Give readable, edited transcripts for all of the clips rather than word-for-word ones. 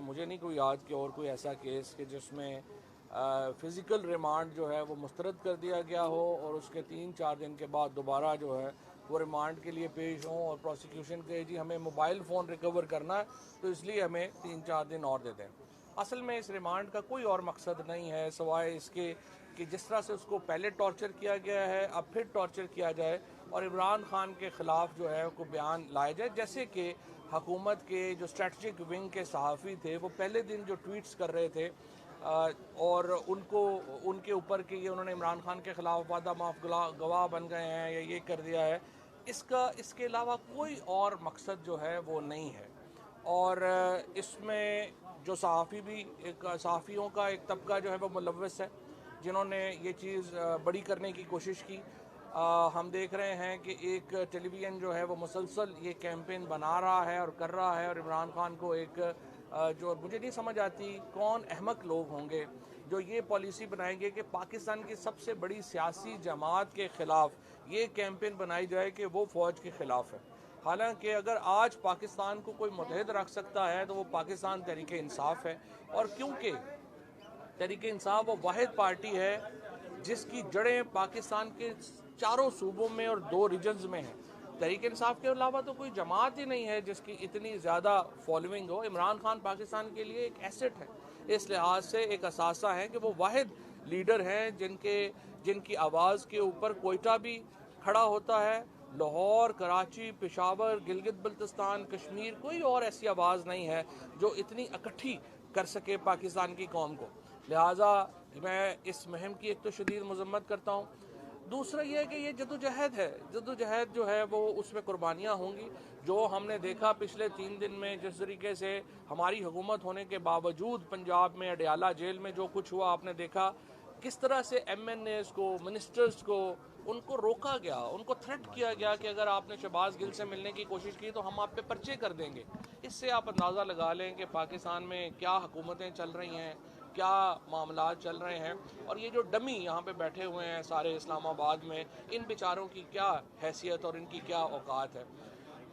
मुझे नहीं कोई याद कि और कोई ऐसा केस कि जिसमें फ़िज़िकल रिमांड जो है वो मुस्तरद कर दिया गया हो और उसके 3-4 दिन के बाद दोबारा जो है वो रिमांड के लिए पेश हों और प्रोसिक्यूशन कहे जी हमें मोबाइल फ़ोन रिकवर करना है तो इसलिए हमें 3-4 दिन और दे दें। असल में इस रिमांड का कोई और मकसद नहीं है सवाए इसके कि जिस तरह से उसको पहले टॉर्चर किया गया है अब फिर टॉर्चर किया जाए और इमरान खान के ख़िलाफ़ जो है को बयान लाया जाए। जैसे कि हुकूमत के जो स्ट्रेटजिक विंग के सहाफ़ी थे वो पहले दिन जो ट्वीट्स कर रहे थे और उनको उनके ऊपर कि ये उन्होंने इमरान खान के ख़िलाफ़ वादा माफ़ गवाह बन गए हैं या ये कर दिया है, इसके अलावा कोई और मकसद जो है वो नहीं है। और इसमें जो सहाफ़ी भी एक सहाफ़ियों का एक तबका जो है वो मुलव्वस है जिन्होंने ये चीज़ बड़ी करने की कोशिश की। हम देख रहे हैं कि एक टेलीविज़न जो है वो मुसलसल ये कैंपेन बना रहा है और कर रहा है और इमरान खान को एक जो मुझे नहीं समझ आती कौन अहमक लोग होंगे जो ये पॉलिसी बनाएंगे कि पाकिस्तान की सबसे बड़ी सियासी जमात के ख़िलाफ़ ये कैंपेन बनाई जाए कि वो फ़ौज के ख़िलाफ़ है। हालांकि अगर आज पाकिस्तान को कोई मुतहद रख सकता है तो वो पाकिस्तान तहरीक इंसाफ है और क्योंकि तहरीक इंसाफ वो वाहिद पार्टी है जिसकी जड़ें पाकिस्तान के चारों सूबों में और 2 रीजन्स में हैं। तहरीक इंसाफ के अलावा तो कोई जमात ही नहीं है जिसकी इतनी ज़्यादा फॉलोइंग हो। इमरान खान पाकिस्तान के लिए एक एसेट है, इस लिहाज से एक असासा है कि वो वाहिद लीडर हैं जिनकी आवाज़ के ऊपर कोयटा भी खड़ा होता है। लाहौर, कराची, पेशावर, गिलगित बल्तिस्तान, कश्मीर, कोई और ऐसी आवाज़ नहीं है जो इतनी इकट्ठी कर सके पाकिस्तान की कौम को। लिहाजा मैं इस मुहिम की एक तो शदीद मजम्मत करता हूँ। दूसरा यह है कि ये जदोजहद है, जदोजहद जो है वो उसमें कुर्बानियाँ होंगी। जो हमने देखा पिछले 3 दिन में जिस तरीके से हमारी हुकूमत होने के बावजूद पंजाब में अडयाला जेल में जो कुछ हुआ आपने देखा, किस तरह से MNAs को, मिनिस्टर्स को उनको रोका गया, उनको थ्रेट किया गया कि अगर आपने शहबाज गिल से मिलने की कोशिश की तो हम आप पे पर्चे कर देंगे। इससे आप अंदाज़ा लगा लें कि पाकिस्तान में क्या हुकूमतें चल रही हैं, क्या मामला चल रहे हैं। और ये जो डमी यहाँ पे बैठे हुए हैं सारे इस्लामाबाद में, इन बेचारों की क्या हैसियत और इनकी क्या औकात है।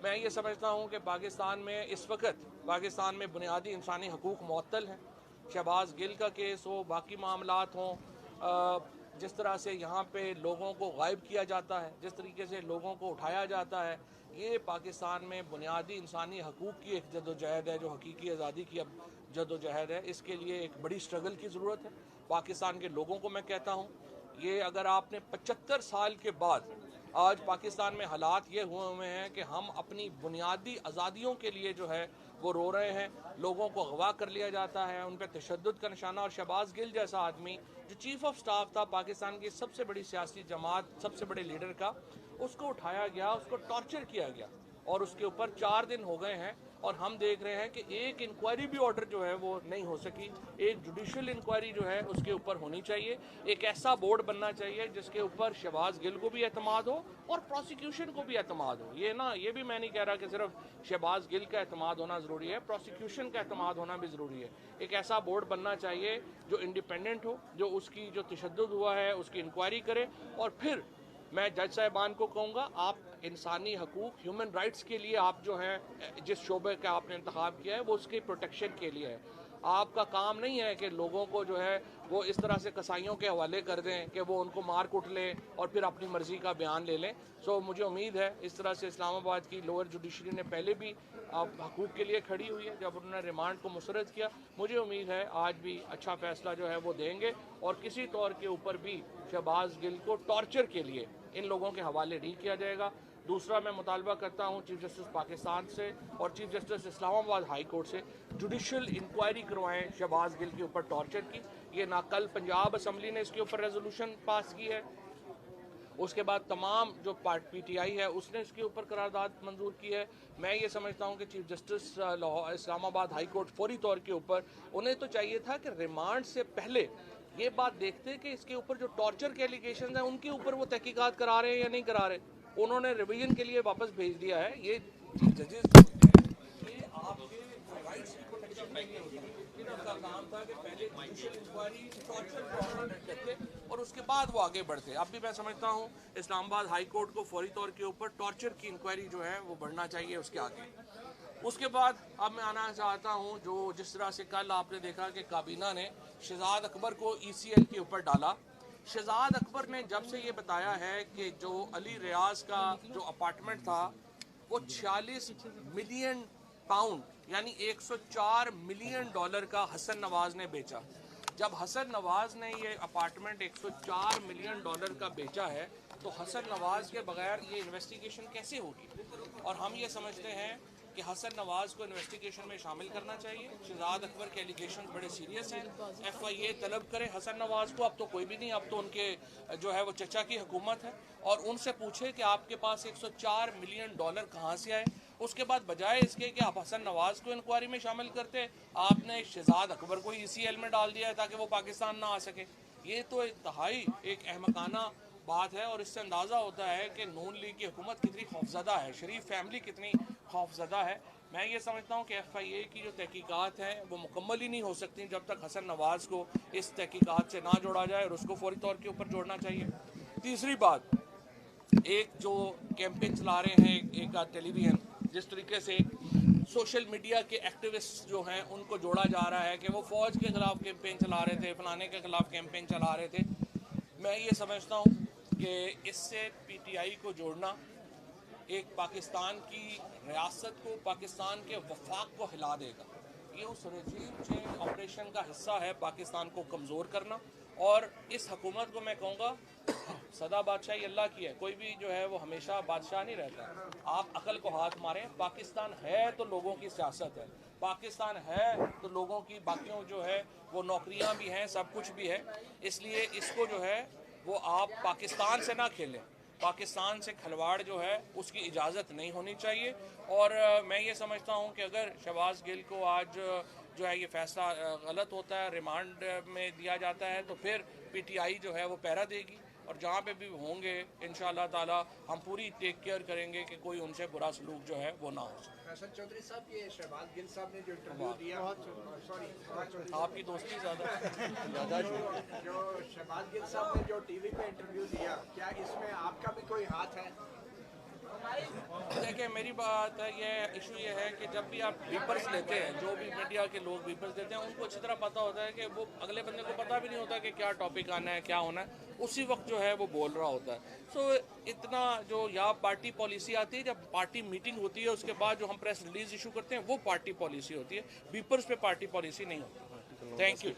मैं ये समझता हूँ कि पाकिस्तान में इस वक्त पाकिस्तान में बुनियादी इंसानी हकूक़ मुअत्तल हैं। शहबाज गिल का केस हो, बाकी मामलात हों, जिस तरह से यहाँ पे लोगों को गायब किया जाता है, जिस तरीके से लोगों को उठाया जाता है, ये पाकिस्तान में बुनियादी इंसानी हकूक़ की एक जदोजहद है जो हकीकी आज़ादी की अब जदोजहद है। इसके लिए एक बड़ी स्ट्रगल की ज़रूरत है। पाकिस्तान के लोगों को मैं कहता हूँ, ये अगर आपने 75 साल के बाद आज पाकिस्तान में हालात ये हुए हैं कि हम अपनी बुनियादी आज़ादियों के लिए जो है वो रो रहे हैं, लोगों को अगवा कर लिया जाता है, उन पर तशद्दुद का निशाना। और शहबाज गिल जैसा आदमी जो चीफ ऑफ स्टाफ था पाकिस्तान की सबसे बड़ी सियासी जमात, सबसे बड़े लीडर का, उसको उठाया गया, उसको टॉर्चर किया गया और उसके ऊपर 4 दिन हो गए हैं और हम देख रहे हैं कि एक इंक्वायरी भी ऑर्डर जो है वो नहीं हो सकी। एक जुडिशल इंक्वायरी जो है उसके ऊपर होनी चाहिए। एक ऐसा बोर्ड बनना चाहिए जिसके ऊपर शहबाज गिल को भी एतमाद हो और प्रोसिक्यूशन को भी एतमाद हो। ये भी मैं नहीं कह रहा कि सिर्फ शहबाज गिल का एतमाद होना ज़रूरी है, प्रोसिक्यूशन का एतमाद होना भी ज़रूरी है। एक ऐसा बोर्ड बनना चाहिए जो इंडिपेंडेंट हो, जो उसकी जो तशद्दुद हुआ है उसकी इंक्वायरी करे। और फिर मैं जज साहिबान को कहूँगा, आप इंसानी हकूक़, ह्यूमन राइट्स के लिए आप जो हैं जिस शोबे का आपने इंतखाब किया है वो उसके प्रोटेक्शन के लिए है। आपका काम नहीं है कि लोगों को जो है वो इस तरह से कसाईयों के हवाले कर दें कि वो उनको मार कुट लें और फिर अपनी मर्ज़ी का बयान ले लें। सो मुझे उम्मीद है इस तरह से इस्लामाबाद की लोअर जुडिशरी ने पहले भी हकूक़ के लिए खड़ी हुई है जब उन्होंने रिमांड को मुस्तरद किया। मुझे उम्मीद है आज भी अच्छा फ़ैसला जो है वो देंगे और किसी तौर के ऊपर भी शहबाज गिल को टॉर्चर के लिए इन लोगों के हवाले नहीं किया जाएगा। दूसरा, मैं मुतालबा करता हूँ चीफ जस्टिस पाकिस्तान से और chief justice Islamabad high court से जुडिशल इंक्वायरी करवाएं शहबाज गिल के ऊपर टॉर्चर की। ये ना कल पंजाब असम्बली ने इसके ऊपर रेजोल्यूशन पास की है, उसके बाद तमाम जो PTI है उसने इसके ऊपर करारदाद मंजूर की है। मैं ये समझता हूँ कि chief justice Islamabad high court फौरी तौर के ऊपर उन्हें तो चाहिए था कि रिमांड से पहले ये बात देखते कि इसके ऊपर जो टॉर्चर के एलिगेशन हैं उनके ऊपर वो तहकीकात करा रहे हैं या नहीं करा रहे। उन्होंने रिवीजन के लिए वापस भेज दिया है। ये जजेस ये आपके राइट्स की प्रोटेक्शन नहीं होती। इनका काम था कि पहले जुडिशियल इंक्वायरी टॉर्चर को ऑर्डर करते और उसके बाद वो आगे बढ़ते। अब भी मैं समझता हूँ इस्लामाबाद हाई कोर्ट को फौरी तौर के ऊपर टॉर्चर की इंक्वायरी जो है वो बढ़ना चाहिए उसके आगे। उसके बाद अब मैं आना चाहता हूं जो जिस तरह से कल आपने देखा कि काबीना ने शहजाद अकबर को ECL के ऊपर डाला। शहजाद अकबर ने जब से ये बताया है कि जो अली रियाज का जो अपार्टमेंट था वो 46 मिलियन पाउंड यानी 104 मिलियन डॉलर का हसन नवाज ने बेचा। जब हसन नवाज ने ये अपार्टमेंट 104 मिलियन डॉलर का बेचा है तो हसन नवाज के बगैर ये इन्वेस्टिगेशन कैसे होगी? और हम ये समझते हैं कि हसन नवाज को इन्वेस्टिगेशन में शामिल करना चाहिए। शहजाद अकबर के एलिगेशन बड़े सीरियस हैं। FIA तलब करे हसन नवाज को, अब तो कोई भी नहीं, अब तो उनके जो है वो चचा की हुकूमत है, और उनसे पूछे कि आपके पास 104 मिलियन डॉलर कहाँ से आए। उसके बाद बजाय इसके कि आप हसन नवाज को इंक्वायरी में शामिल करते, आपने शहजाद अकबर को ECL में डाल दिया है ताकि वो पाकिस्तान ना आ सके। ये तो इंतहाई एक अहमकाना बात है, और इससे अंदाज़ा होता है कि नून लीग की हुकूमत कितनी खौफजदा है, शरीफ फैमिली कितनी खौफजदा है। मैं ये समझता हूँ कि FIA की जो तहकीकात हैं वो मुकम्मल ही नहीं हो सकती जब तक हसन नवाज को इस तहकीकात से ना जोड़ा जाए, और उसको फौरी तौर के ऊपर जोड़ना चाहिए। तीसरी बात, एक जो कैंपेन चला रहे हैं एक टेलीविज़न, जिस तरीके से सोशल मीडिया के एक्टिविस्ट जो हैं उनको जोड़ा जा रहा है कि वो फ़ौज के ख़िलाफ़ कैंपेन चला रहे थे, फलाने के ख़िलाफ़ कैंपेन चला रहे थे। मैं ये समझता हूँ कि इससे PTI को जोड़ना एक पाकिस्तान की रियासत को, पाकिस्तान के वफाक को हिला देगा। ये उस रजीम चेंज ऑपरेशन का हिस्सा है, पाकिस्तान को कमज़ोर करना। और इस हुकूमत को मैं कहूँगा सदा बादशाही अल्लाह की है, कोई भी जो है वो हमेशा बादशाह नहीं रहता। आप अकल को हाथ मारें, पाकिस्तान है तो लोगों की सियासत है, पाकिस्तान है तो लोगों की बाकियों जो है वो नौकरियां भी हैं, सब कुछ भी है। इसलिए इसको जो है वो आप पाकिस्तान से ना खेलें, पाकिस्तान से खिलवाड़ जो है उसकी इजाज़त नहीं होनी चाहिए। और मैं ये समझता हूँ कि अगर शहबाज गिल को आज जो है ये फैसला गलत होता है, रिमांड में दिया जाता है, तो फिर PTI जो है वो पहरा देगी, और जहाँ पे भी होंगे इंशाअल्लाह ताला हम पूरी टेक केयर करेंगे कि कोई उनसे बुरा सलूक जो है वो ना हो। फैसल चौधरी साहब, ये शहबाज गिल साहब ने जो इंटरव्यू दिया, आपकी दोस्ती ज़्यादा जो शहबाज गिल साहब ने जो TV पे इंटरव्यू दिया, क्या इसमें आपका भी कोई हाथ है? देखिए, मेरी बात है, ये इशू ये है कि जब भी आप बीपर्स लेते हैं, जो भी मीडिया के लोग बीपर्स देते हैं, उनको अच्छी तरह पता होता है कि वो अगले बंदे को पता भी नहीं होता कि क्या टॉपिक आना है, क्या होना है, उसी वक्त जो है वो बोल रहा होता है। सो इतना जो यहाँ पार्टी पॉलिसी आती है, जब पार्टी मीटिंग होती है उसके बाद जो हम प्रेस रिलीज इशू करते हैं वो पार्टी पॉलिसी होती है, बीपर्स पे पार्टी पॉलिसी नहीं होती। Thank you.